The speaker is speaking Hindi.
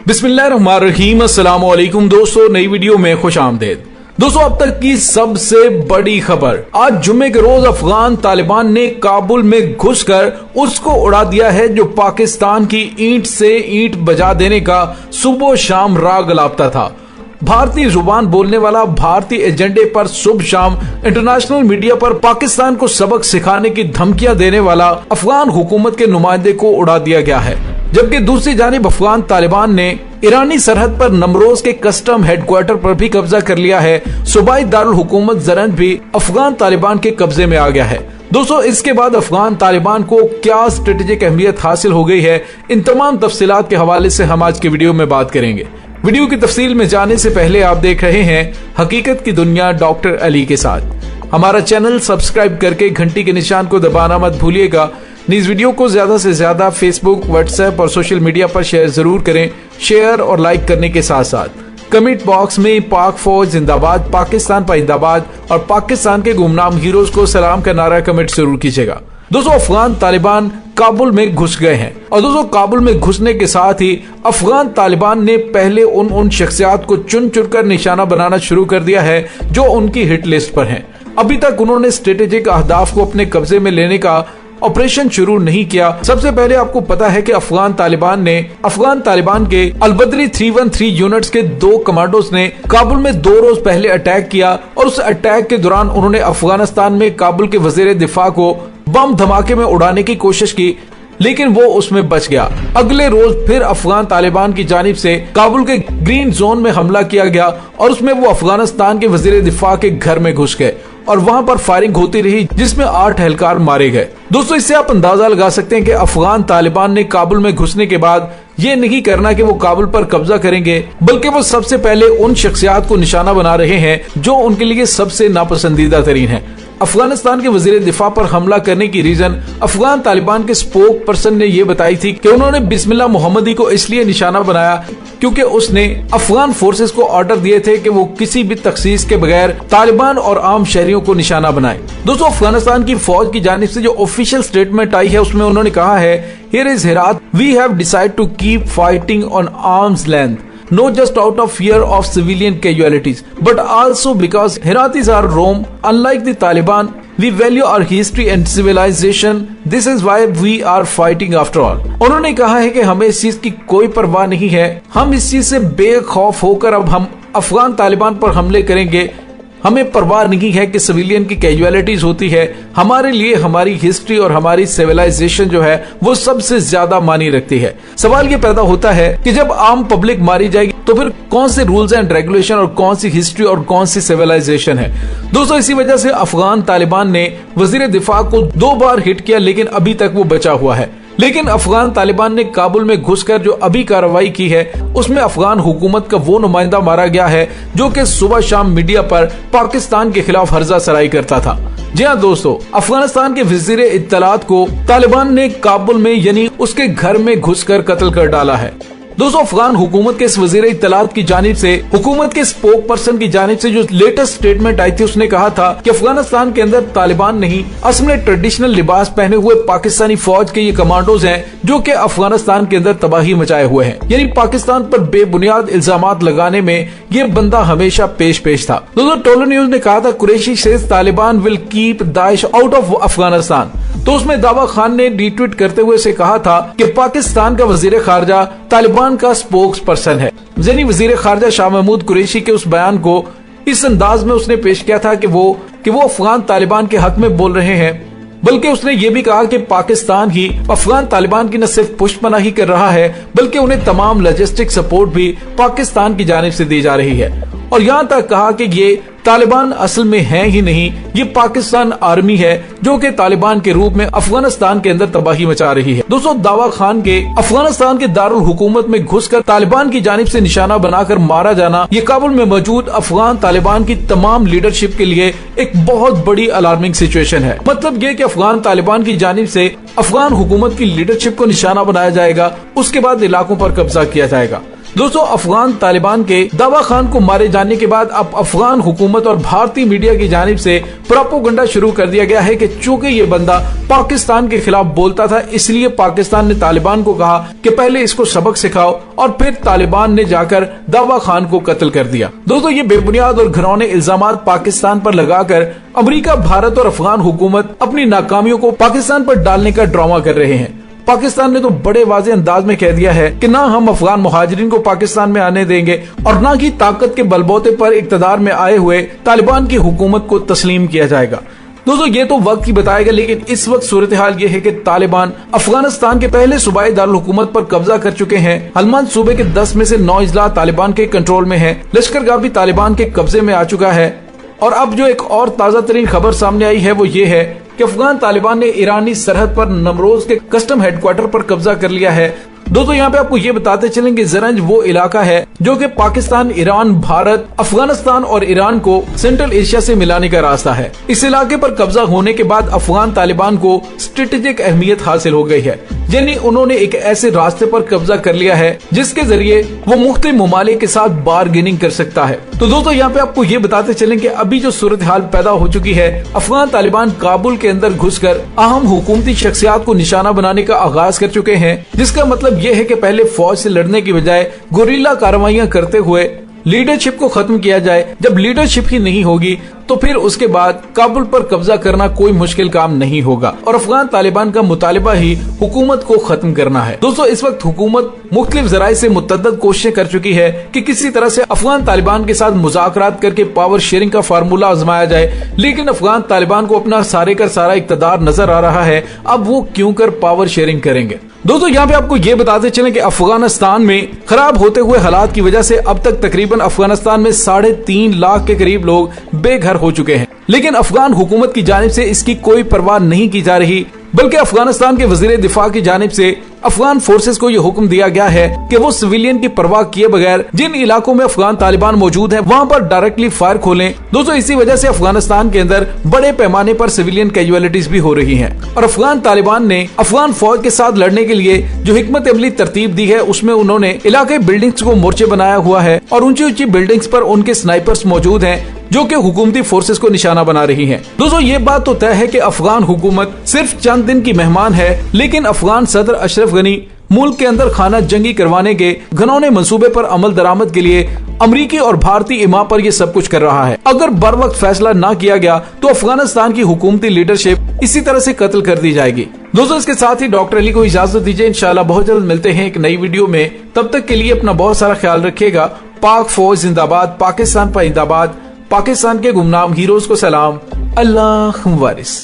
बिस्मिल्लाहिर्रहमानिर्रहीम। अस्सलाम वालेकुम दोस्तों, नई वीडियो में खुश आमदेद। दोस्तों, अब तक की सबसे बड़ी खबर, आज जुम्मे के रोज अफगान तालिबान ने काबुल में घुसकर उसको उड़ा दिया है जो पाकिस्तान की ईंट से ईंट बजा देने का सुबह शाम राग अलापता था। भारतीय जुबान बोलने वाला, भारतीय एजेंडे पर सुबह शाम इंटरनेशनल मीडिया पर पाकिस्तान को सबक सिखाने की धमकियां देने वाला अफगान हुकूमत के नुमाइंदे को उड़ा दिया गया है, जबकि दूसरी जानिब अफगान तालिबान ने ईरानी सरहद पर नमरोज के कस्टम हेडक्वार्टर पर भी कब्जा कर लिया है। सूबाई दारुल हुकूमत जरंद भी अफगान तालिबान के कब्जे में आ गया है। दोस्तों, इसके बाद अफगान तालिबान को क्या स्ट्रेटेजिक अहमियत हासिल हो गई है, इन तमाम तफसीलात के हवाले से हम आज की वीडियो में बात करेंगे। वीडियो की तफसील में जाने से पहले आप देख रहे हैं हकीकत की दुनिया डॉक्टर अली के साथ। हमारा चैनल सब्सक्राइब करके घंटी के निशान को दबाना मत भूलिएगा। इस वीडियो को ज्यादा से ज्यादा फेसबुक, व्हाट्सएप और सोशल मीडिया पर शेयर जरूर करें। शेयर और लाइक करने के साथ साथ कमेंट बॉक्स में पाक फौज जिंदाबाद, पाकिस्तान पाइंदाबाद और पाकिस्तान के गुमनाम हीरोज को सलाम का नारा कमेंट जरूर कीजिएगा। दोस्तों, अफगान तालिबान काबुल में घुस गए हैं और दोस्तों काबुल में घुसने के साथ ही अफगान तालिबान ने पहले उन शख्सियात को चुन चुनकर निशाना बनाना शुरू कर दिया है जो उनकी हिट लिस्ट पर हैं। अभी तक उन्होंने स्ट्रेटेजिक अहदाफ को अपने कब्जे में लेने का ऑपरेशन शुरू नहीं किया। सबसे पहले आपको पता है कि अफगान तालिबान के अलबदरी 313 यूनिट्स के 2 कमांडोज ने काबुल में 2 रोज पहले अटैक किया और उस अटैक के दौरान उन्होंने अफगानिस्तान में काबुल के वजीर दिफा को बम धमाके में उड़ाने की कोशिश की, लेकिन वो उसमें बच गया। अगले रोज फिर अफगान तालिबान की जानिब से काबुल के ग्रीन जोन में हमला किया गया और उसमें वो अफगानिस्तान के वजीर दिफा के घर में घुस गए और वहां पर फायरिंग होती रही, जिसमें 8 एहलकार मारे गए। दोस्तों, इससे आप अंदाजा लगा सकते हैं कि अफगान तालिबान ने काबुल में घुसने के बाद ये नहीं करना कि वो काबुल पर कब्जा करेंगे, बल्कि वो सबसे पहले उन शख्सियात को निशाना बना रहे हैं जो उनके लिए सबसे नापसंदीदा तरीन है। अफगानिस्तान के वजीर दिफा पर हमला करने की रीजन अफगान तालिबान के स्पोक पर्सन ने यह बताई थी कि उन्होंने बिस्मिल्लाह मोहम्मदी को इसलिए निशाना बनाया क्योंकि उसने अफगान फोर्सेस को ऑर्डर दिए थे कि वो किसी भी तखसीस के बगैर तालिबान और आम शहरियों को निशाना बनाए। दोस्तों, अफगानिस्तान की फौज की जानिब से जो ऑफिशियल स्टेटमेंट आई है उसमें उन्होंने कहा है, here is Herat, we have decided to keep fighting on arms length, not just out of fear of civilian casualties, but also because Heratis are Rome. Unlike the Taliban, we value our history and civilization. This is why we are fighting after all. उन्होंने कहा है कि हमें इस चीज की कोई परवाह नहीं है, हम इस चीज से बेखौफ होकर अब हम अफगान तालिबान पर हमले करेंगे। हमें परवाह नहीं है कि सिविलियन की कैजुअलिटीज होती है, हमारे लिए हमारी हिस्ट्री और हमारी सिविलाइजेशन जो है वो सबसे ज्यादा मानी रखती है। सवाल ये पैदा होता है कि जब आम पब्लिक मारी जाएगी तो फिर कौन से रूल्स एंड रेगुलेशन और कौन सी हिस्ट्री और कौन सी सिविलाइजेशन है। दोस्तों, इसी वजह से अफगान तालिबान ने वजीर दिफा को 2 बार हिट किया, लेकिन अभी तक वो बचा हुआ है। लेकिन अफगान तालिबान ने काबुल में घुसकर जो अभी कार्रवाई की है उसमें अफगान हुकूमत का वो नुमाइंदा मारा गया है जो कि सुबह शाम मीडिया पर पाकिस्तान के खिलाफ हर्जा सराई करता था। जी हाँ दोस्तों, अफगानिस्तान के वजीर इत्तलात को तालिबान ने काबुल में यानी उसके घर में घुसकर कत्ल कर डाला है। दोस्तों, अफगान हुकूमत के इस वजीर इत्तलात की जानिब से, हुकूमत के स्पोक पर्सन की जानिब से जो लेटेस्ट स्टेटमेंट आई थी उसने कहा था कि अफगानिस्तान के अंदर तालिबान नहीं, असल में ट्रेडिशनल लिबास पहने हुए पाकिस्तानी फौज के ये कमांडोज हैं जो कि अफगानिस्तान के अंदर तबाही मचाए हुए हैं। यानी पाकिस्तान पर बेबुनियाद इल्जामात लगाने में ये बंदा हमेशा पेश था। दोस्तों, टोलो न्यूज ने कहा था, Qureshi says Taliban will keep Daesh out of Afghanistan. तो उसमें दावा खान ने रीट्वीट करते हुए से कहा था कि पाकिस्तान का वजीर खारजा तालिबान का स्पोक्स पर्सन है। यानी वजीर खारजा शाह महमूद कुरैशी के उस बयान को इस अंदाज में उसने पेश किया था कि वो अफगान तालिबान के हक में बोल रहे हैं, बल्कि उसने ये भी कहा कि पाकिस्तान ही अफगान तालिबान की न सिर्फ पुष्टपनाही कर रहा है बल्कि उन्हें तमाम लॉजिस्टिक सपोर्ट भी पाकिस्तान की जानिब से दी जा रही है। और यहाँ तक कहा कि ये तालिबान असल में है ही नहीं, ये पाकिस्तान आर्मी है जो कि तालिबान के रूप में अफगानिस्तान के अंदर तबाही मचा रही है। दोस्तों, दावा खान के अफगानिस्तान के दारुल हुकूमत में घुसकर तालिबान की जानिब से निशाना बनाकर मारा जाना, ये काबुल में मौजूद अफगान तालिबान की तमाम लीडरशिप के लिए एक बहुत बड़ी अलार्मिंग सिचुएशन है। मतलब ये कि अफगान तालिबान की जानिब से अफगान हुकूमत की लीडरशिप को निशाना बनाया जाएगा, उसके बाद इलाकों पर कब्जा किया जाएगा। दोस्तों, अफगान तालिबान के दावा खान को मारे जाने के बाद अब अफगान हुकूमत और भारतीय मीडिया की जानिब से प्रोपेगेंडा शुरू कर दिया गया है कि चूंकि ये बंदा पाकिस्तान के खिलाफ बोलता था, इसलिए पाकिस्तान ने तालिबान को कहा कि पहले इसको सबक सिखाओ, और फिर तालिबान ने जाकर दावा खान को कत्ल कर दिया। दोस्तों, ये बेबुनियाद और घिनौने इल्जामात पाकिस्तान पर लगाकर अमेरिका, भारत और अफगान हुकूमत अपनी नाकामियों को पाकिस्तान पर डालने का ड्रामा कर रहे हैं। पाकिस्तान ने तो बड़े वाज़े अंदाज में कह दिया है कि ना हम अफगान मुहाजिरीन को पाकिस्तान में आने देंगे और ना ही ताकत के बलबूते पर इक्तदार में आए हुए तालिबान की हुकूमत को तस्लीम किया जाएगा। दोस्तों, ये तो वक्त ही बताएगा, लेकिन इस वक्त सूरत हाल ये है कि तालिबान अफगानिस्तान के पहले सूबाई दारुल हुकूमत पर कब्जा कर चुके हैं। हलमांद सूबे के 10 में से 9 इजला तालिबान के कंट्रोल में है। लश्करगाह भी तालिबान के कब्जे में आ चुका है। और अब जो एक और ताजा तरीन खबर सामने आई है वो ये है कि अफगान तालिबान ने ईरानी सरहद पर नमरोज के कस्टम हेडक्वार्टर पर कब्जा कर लिया है। दोस्तों, यहाँ पे आपको ये बताते चलेंगे, ज़रंज वो इलाका है जो कि पाकिस्तान, ईरान, भारत, अफगानिस्तान और ईरान को सेंट्रल एशिया से मिलाने का रास्ता है। इस इलाके पर कब्जा होने के बाद अफगान तालिबान को स्ट्रेटेजिक अहमियत हासिल हो गई है, यानी उन्होंने एक ऐसे रास्ते पर कब्जा कर लिया है जिसके जरिए वो मुख्तलिफ ममालिक के साथ बारगेनिंग कर सकता है। तो दोस्तों, यहाँ पे आपको ये बताते चलें कि अभी जो सूरत हाल पैदा हो चुकी है, अफगान तालिबान काबुल के अंदर घुसकर अहम हुकूमती शख्सियात को निशाना बनाने का आगाज कर चुके हैं, जिसका मतलब ये है कि पहले फौज से लड़ने की बजाय गुरिल्ला कार्रवाइयां करते हुए लीडरशिप को खत्म किया जाए। जब लीडरशिप ही नहीं होगी तो फिर उसके बाद काबुल पर कब्जा करना कोई मुश्किल काम नहीं होगा, और अफगान तालिबान का मुतालिबा ही हुकूमत को खत्म करना है। दोस्तों, इस वक्त हुकूमत मुख्तलिफ जराए से मुतअद्दिद कोशिशें कर चुकी है कि किसी तरह से अफगान तालिबान के साथ मुज़ाकरात करके पावर शेयरिंग का फार्मूला आजमाया जाए, लेकिन अफगान तालिबान को अपना सारे का सारा इक़्तिदार नजर आ रहा है। अब वो क्यों कर पावर शेयरिंग करेंगे। दोस्तों, यहाँ पे आपको ये बताते चलें कि अफगानिस्तान में खराब होते हुए हालात की वजह से अब तक तकरीबन अफगानिस्तान में 3.5 लाख के करीब लोग बेघर हो चुके हैं, लेकिन अफगान हुकूमत की जानिब से इसकी कोई परवाह नहीं की जा रही, बल्कि अफगानिस्तान के वजीर दिफा की जानिब से अफगान फोर्सेस को यह हुक्म दिया गया है कि वो सिविलियन की परवाह किए बगैर जिन इलाकों में अफगान तालिबान मौजूद हैं वहां पर डायरेक्टली फायर खोलें। दोस्तों, इसी वजह से अफगानिस्तान के अंदर बड़े पैमाने पर सिविलियन कैजुअलिटीज भी हो रही हैं, और अफगान तालिबान ने अफगान फौज के साथ लड़ने के लिए जो हिकमत अमली तरतीब दी है उसमें उन्होंने इलाके बिल्डिंग्स को मोर्चे बनाया हुआ है, और ऊंची ऊंची बिल्डिंग्स पर उनके स्नाइपर्स मौजूद हैं जो कि हुकूमती फोर्सेस को निशाना बना रही हैं। दोस्तों, ये बात तो तय है कि अफगान हुकूमत सिर्फ चंद दिन की मेहमान है, लेकिन अफगान सदर अशरफ गनी मुल्क के अंदर खाना जंगी करवाने के घनौने मंसूबे पर अमल दरामद के लिए अमरीकी और भारतीय इमा पर ये सब कुछ कर रहा है। अगर बर वक्त फैसला ना किया गया तो अफगानिस्तान की हुकूमती लीडरशिप इसी तरह से कत्ल कर दी जाएगी। दोस्तों, इसके साथ ही डॉक्टर अली को इजाजत दीजिए। इंशाल्लाह बहुत जल्द मिलते हैं एक नई वीडियो में। तब तक के लिए अपना बहुत सारा ख्याल रखिएगा। पाक फौज जिंदाबाद, पाकिस्तान पाइंदाबाद, पाकिस्तान के गुमनाम हीरोज को सलाम। अल्लाह वारिस।